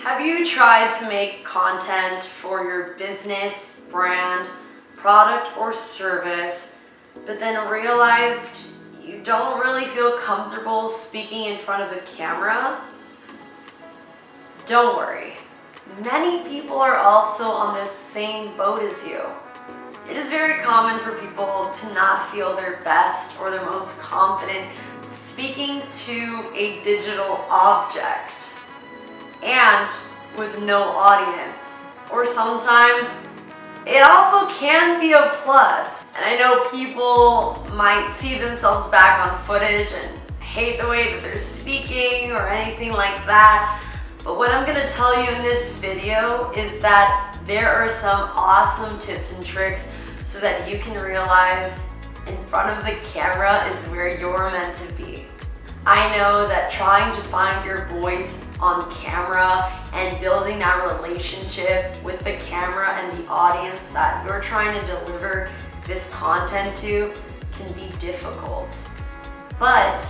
Have you tried to make content for your business, brand, product, or service, but then realized you don't really feel comfortable speaking in front of a camera? Don't worry. Many people are also on this same boat as you. It is very common for people to not feel their best or their most confident speaking to a digital object and with no audience. Or sometimes it also can be a plus. And I know people might see themselves back on footage and hate the way that they're speaking or anything like that. But what I'm gonna tell you in this video is that there are some awesome tips and tricks so that you can realize in front of the camera is where you're meant to be. I know that trying to find your voice on camera and building that relationship with the camera and the audience that you're trying to deliver this content to can be difficult. But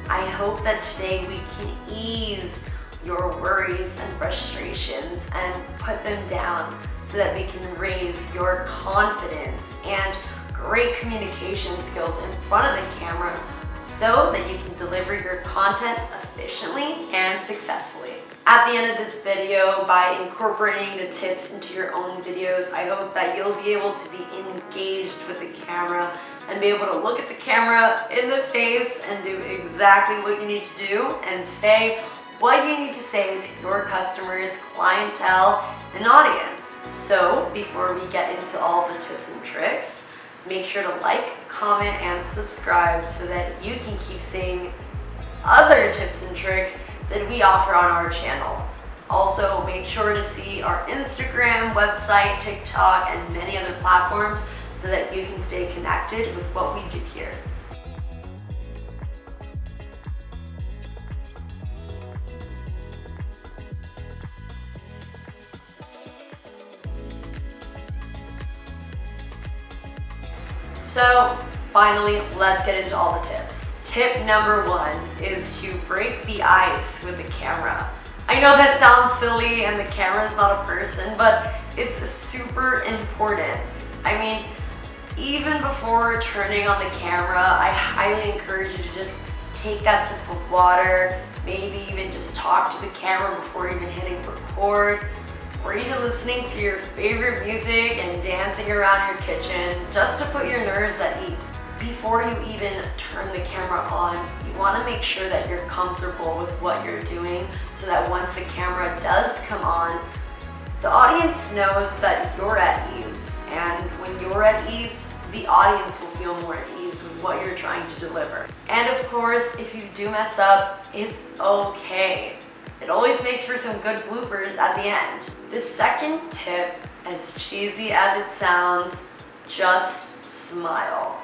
I hope that today we can ease your worries and frustrations and put them down so that we can raise your confidence and great communication skills in front of the camera so that you can deliver your content efficiently and successfully. At the end of this video, by incorporating the tips into your own videos, I hope that you'll be able to be engaged with the camera and be able to look at the camera in the face and do exactly what you need to do and say what you need to say to your customers, clientele, and audience. So before we get into all the tips and tricks, make sure to like, comment, and subscribe so that you can keep seeing other tips and tricks that we offer on our channel. Also, make sure to see our Instagram, website, TikTok, and many other platforms so that you can stay connected with what we do here. So finally, let's get into all the tips. Tip number 1 is to break the ice with the camera. I know that sounds silly and the camera is not a person, but it's super important. I mean, even before turning on the camera, I highly encourage you to just take that sip of water, maybe even just talk to the camera before even hitting record, or even listening to your favorite music and dancing around your kitchen just to put your nerves at ease. Before you even turn the camera on, you want to make sure that you're comfortable with what you're doing so that once the camera does come on, the audience knows that you're at ease. And when you're at ease, the audience will feel more at ease with what you're trying to deliver. And of course, if you do mess up, it's okay. It always makes for some good bloopers at the end. The second tip, as cheesy as it sounds, just smile.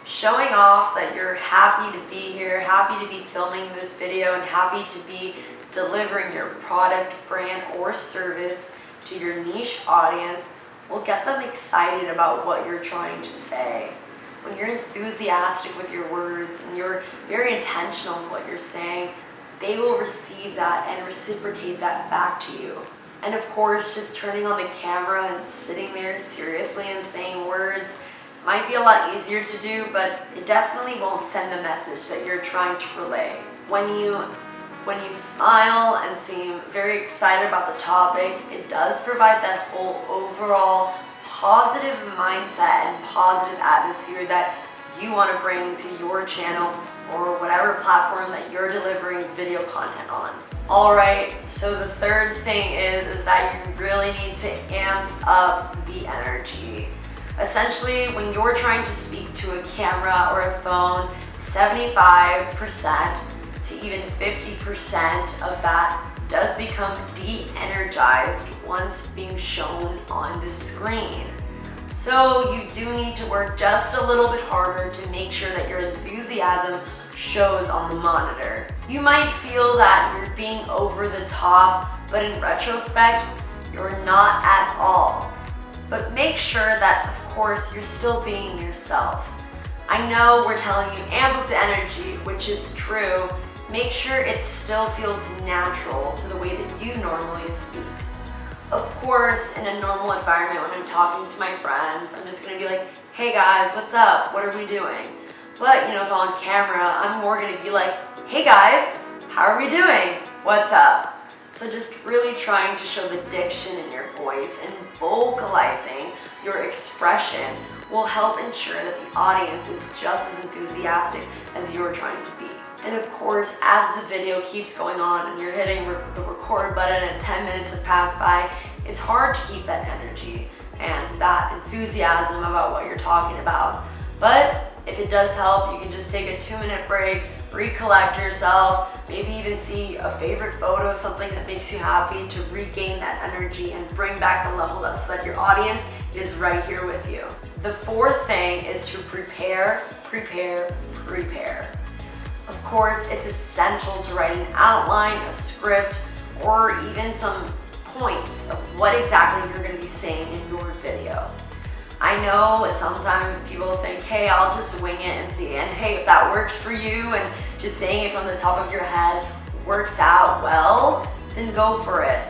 Showing off that you're happy to be here, happy to be filming this video, and happy to be delivering your product, brand, or service to your niche audience will get them excited about what you're trying to say. When you're enthusiastic with your words and you're very intentional with what you're saying, they will receive that and reciprocate that back to you. And of course, just turning on the camera and sitting there seriously and saying words might be a lot easier to do, but it definitely won't send the message that you're trying to relay. When you smile and seem very excited about the topic, it does provide that whole overall positive mindset and positive atmosphere that you want to bring to your channel or whatever platform that you're delivering video content on. Alright, so the third thing is that you really need to amp up the energy. Essentially, when you're trying to speak to a camera or a phone, 75% to even 50% of that does become de-energized once being shown on the screen. So you do need to work just a little bit harder to make sure that your enthusiasm shows on the monitor. You might feel that you're being over the top, but in retrospect, you're not at all. But make sure that, of course, you're still being yourself. I know we're telling you amp up the energy, which is true, make sure it still feels natural to the way that you normally speak. Of course, in a normal environment, when I'm talking to my friends, I'm just gonna be like, hey guys, what's up? What are we doing? But if I'm on camera, I'm more gonna be like, hey guys, how are we doing? What's up? So just really trying to show the diction in your voice and vocalizing your expression will help ensure that the audience is just as enthusiastic as you're trying to be. And of course, as the video keeps going on and you're hitting the record button and 10 minutes have passed by, it's hard to keep that energy and that enthusiasm about what you're talking about. But if it does help, you can just take a 2-minute break, recollect yourself, maybe even see a favorite photo of something that makes you happy to regain that energy and bring back the levels up so that your audience is right here with you. The fourth thing is to prepare, prepare, prepare. Of course, it's essential to write an outline, a script, or even some points of what exactly you're going to be saying in your video. I know sometimes people think, hey, I'll just wing it and see. And hey, if that works for you and just saying it from the top of your head works out well, then go for it.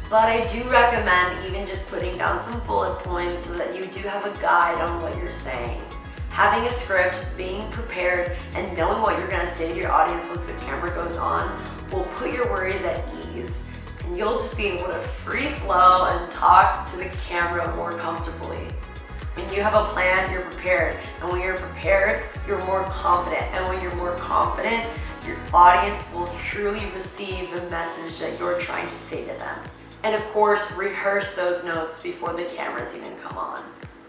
But I do recommend even just putting down some bullet points so that you do have a guide on what you're saying. Having a script, being prepared, and knowing what you're gonna say to your audience once the camera goes on will put your worries at ease. And you'll just be able to free flow and talk to the camera more comfortably. When you have a plan, you're prepared. And when you're prepared, you're more confident. And when you're more confident, your audience will truly receive the message that you're trying to say to them. And of course, rehearse those notes before the cameras even come on.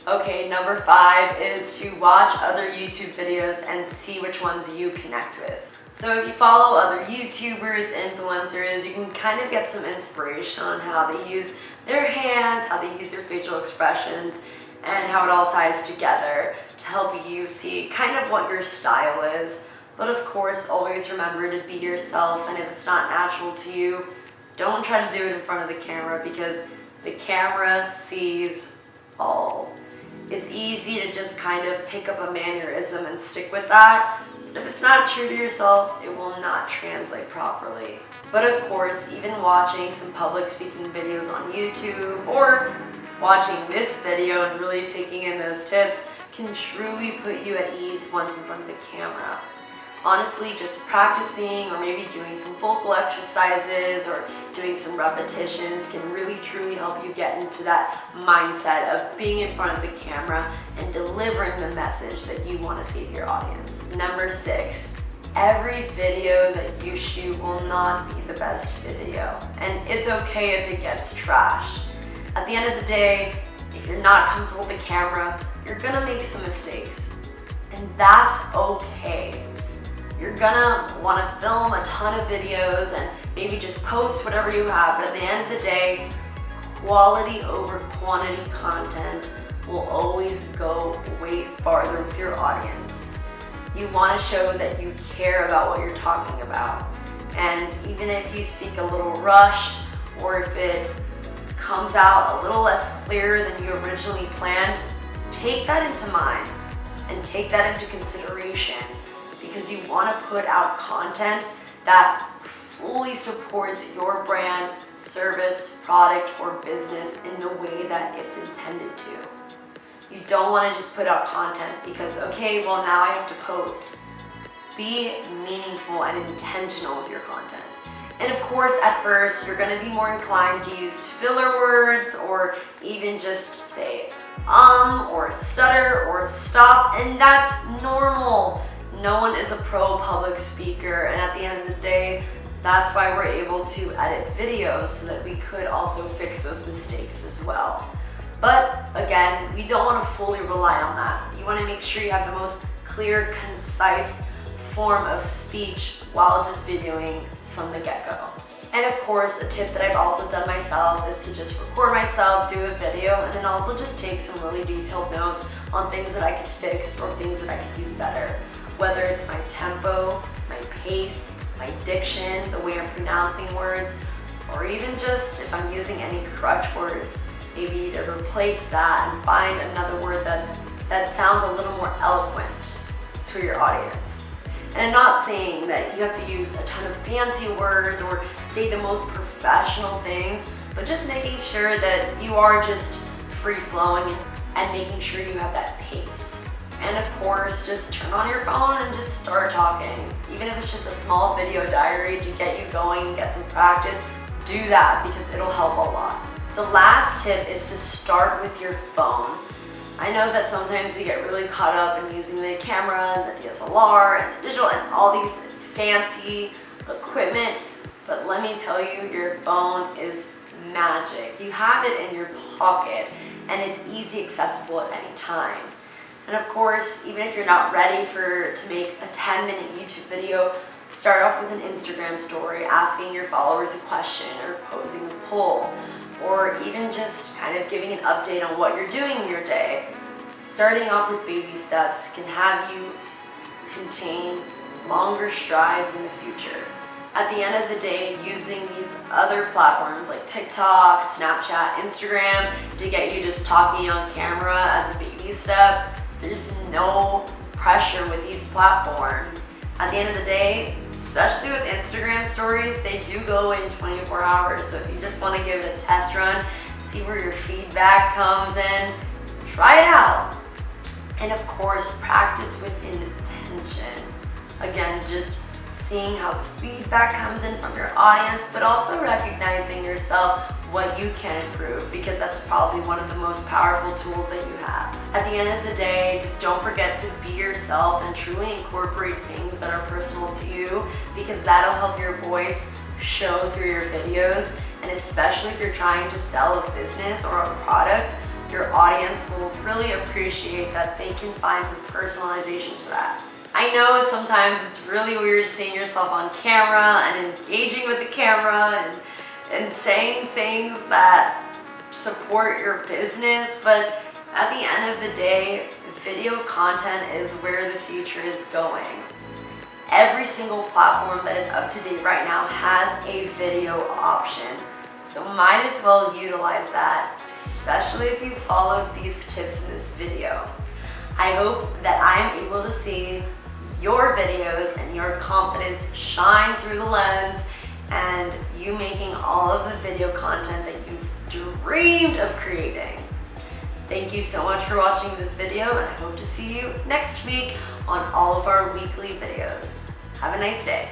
Okay, number 5 is to watch other YouTube videos and see which ones you connect with. So if you follow other YouTubers, influencers, you can kind of get some inspiration on how they use their hands, how they use their facial expressions, and how it all ties together to help you see kind of what your style is. But of course, always remember to be yourself, and if it's not natural to you, don't try to do it in front of the camera because the camera sees all. It's easy to just kind of pick up a mannerism and stick with that. But if it's not true to yourself, it will not translate properly. But of course, even watching some public speaking videos on YouTube or watching this video and really taking in those tips can truly put you at ease once in front of the camera. Honestly, just practicing or maybe doing some vocal exercises or doing some repetitions can really truly help you get into that mindset of being in front of the camera and delivering the message that you want to see to your audience. Number 6, every video that you shoot will not be the best video, and it's okay if it gets trashed. At the end of the day, if you're not comfortable with the camera, you're gonna make some mistakes, and that's okay. You're gonna wanna film a ton of videos and maybe just post whatever you have, but at the end of the day, quality over quantity content will always go way farther with your audience. You wanna show that you care about what you're talking about. And even if you speak a little rushed, or if it comes out a little less clear than you originally planned, take that into mind and take that into consideration, because you want to put out content that fully supports your brand, service, product, or business in the way that it's intended to. You don't want to just put out content because, okay, well now I have to post. Be meaningful and intentional with your content. And of course, at first, you're going to be more inclined to use filler words or even just say or stutter or stop, and that's normal. No one is a pro public speaker, and at the end of the day, that's why we're able to edit videos so that we could also fix those mistakes as well. But again, we don't want to fully rely on that. You want to make sure you have the most clear, concise form of speech while just videoing from the get-go. And of course, a tip that I've also done myself is to just record myself, do a video, and then also just take some really detailed notes on things that I could fix or things that I could do better. Whether it's my tempo, my pace, my diction, the way I'm pronouncing words, or even just if I'm using any crutch words, maybe to replace that and find another word that sounds a little more eloquent to your audience. And I'm not saying that you have to use a ton of fancy words or say the most professional things, but just making sure that you are just free-flowing and making sure you have that pace. And of course, just turn on your phone and just start talking. Even if it's just a small video diary to get you going and get some practice, do that because it'll help a lot. The last tip is to start with your phone. I know that sometimes we get really caught up in using the camera and the DSLR and the digital and all these fancy equipment, but let me tell you, your phone is magic. You have it in your pocket and it's easy accessible at any time. And of course, even if you're not ready to make a 10-minute YouTube video, start off with an Instagram story asking your followers a question or posing a poll, or even just kind of giving an update on what you're doing in your day. Starting off with baby steps can have you contain longer strides in the future. At the end of the day, using these other platforms like TikTok, Snapchat, Instagram to get you just talking on camera as a baby step, there's no pressure with these platforms. At the end of the day, especially with Instagram stories, they do go in 24 hours. So if you just want to give it a test run, see where your feedback comes in, try it out. And of course, practice with intention. Again, just seeing how the feedback comes in from your audience, but also recognizing yourself what you can improve, because that's probably one of the most powerful tools that you have. At the end of the day, just don't forget to be yourself and truly incorporate things that are personal to you, because that'll help your voice show through your videos. And especially if you're trying to sell a business or a product, your audience will really appreciate that they can find some personalization to that. I know sometimes it's really weird seeing yourself on camera and engaging with the camera and saying things that support your business, but at the end of the day, video content is where the future is going. Every single platform that is up to date right now has a video option, so might as well utilize that, especially if you followed these tips in this video. I hope that I am able to see your videos and your confidence shine through the lens, and you making all of the video content that you've dreamed of creating. Thank you so much for watching this video, and I hope to see you next week on all of our weekly videos. Have a nice day.